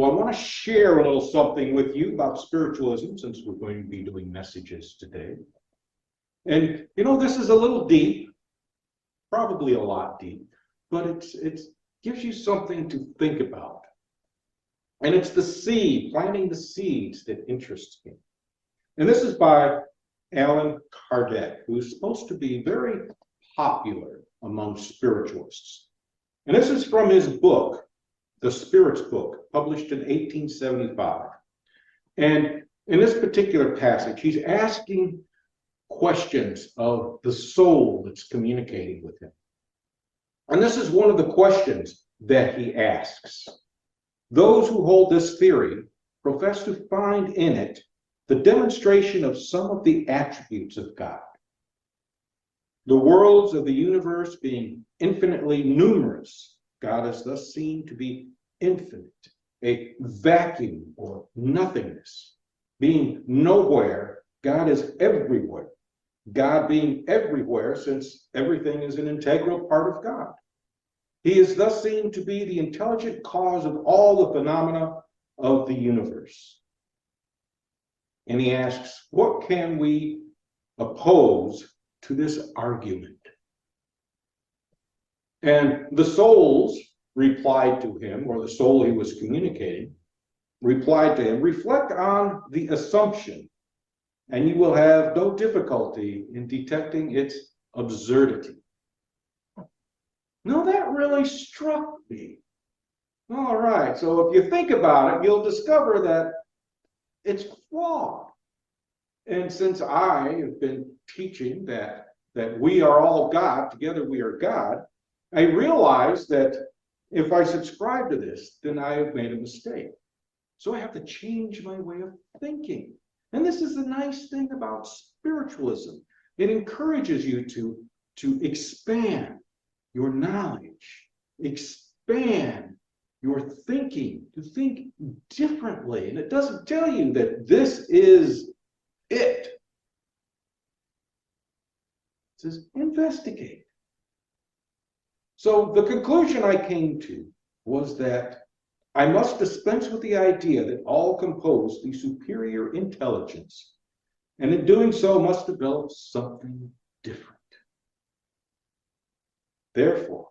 Well, I want to share a little something with you about spiritualism, since we're going to be doing messages today. And, this is a little deep, probably a lot deep, but it gives you something to think about. And it's the seed, planting the seeds that interests me. And this is by Allan Kardec, who is supposed to be very popular among spiritualists. And this is from his book, The Spirit's Book, published in 1875. And in this particular passage, he's asking questions of the soul that's communicating with him. And this is one of the questions that he asks. Those who hold this theory profess to find in it the demonstration of some of the attributes of God. The worlds of the universe being infinitely numerous, God is thus seen to be infinite, a vacuum or nothingness. Being nowhere, God is everywhere. God being everywhere, since everything is an integral part of God. He is thus seen to be the intelligent cause of all the phenomena of the universe. And he asks, what can we oppose to this argument? And the souls replied to him, or the soul he was communicating, replied to him, reflect on the assumption, and you will have no difficulty in detecting its absurdity. Now that really struck me. All right, so if you think about it, you'll discover that it's flawed. And since I have been teaching that we are all God, together we are God, I realize that if I subscribe to this, then I have made a mistake. So I have to change my way of thinking. And this is the nice thing about spiritualism. It encourages you to expand your knowledge, expand your thinking, to think differently. And it doesn't tell you that this is it. It says investigate. So the conclusion I came to was that I must dispense with the idea that all compose the superior intelligence, and in doing so must develop something different. Therefore,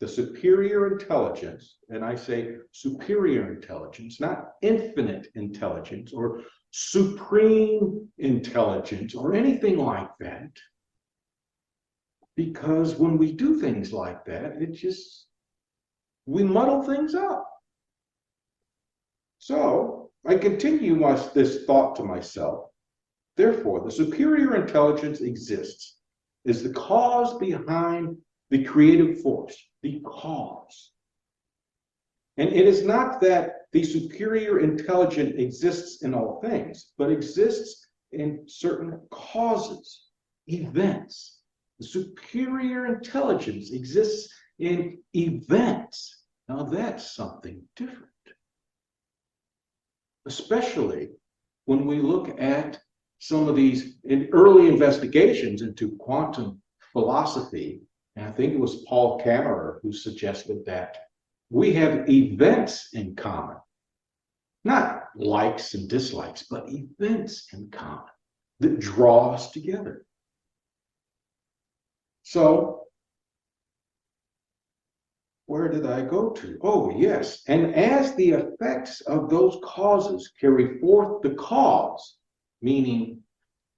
the superior intelligence, and I say superior intelligence, not infinite intelligence or supreme intelligence or anything like that, because when we do things like that, we muddle things up. So I continue this thought to myself. Therefore, the superior intelligence exists as the cause behind the creative force, the cause. And it is not that the superior intelligence exists in all things, but exists in certain causes, events. The superior intelligence exists in events. Now that's something different. Especially when we look at some of these early investigations into quantum philosophy, and I think it was Paul Kammerer who suggested that we have events in common. Not likes and dislikes, but events in common that draw us together. So, where did I go to? Oh, yes. And as the effects of those causes carry forth the cause, meaning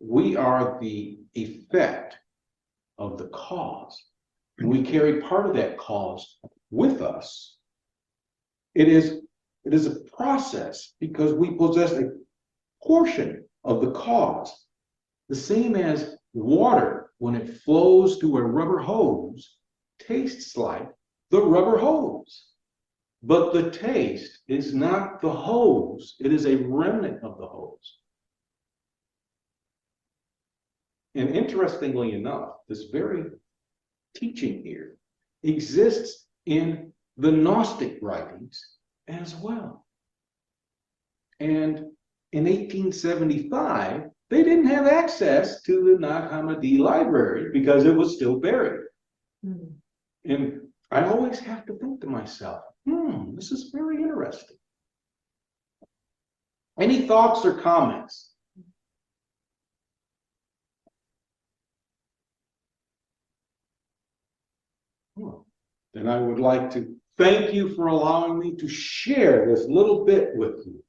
we are the effect of the cause, and we carry part of that cause with us, it is a process because we possess a portion of the cause. The same as water, when it flows through a rubber hose, tastes like the rubber hose. But the taste is not the hose, it is a remnant of the hose. And interestingly enough, this very teaching here exists in the Gnostic writings as well. And in 1875, they didn't have access to the Nag Hammadi library because it was still buried. And I always have to think to myself, this is very interesting. Any thoughts or comments? Then I would like to thank you for allowing me to share this little bit with you.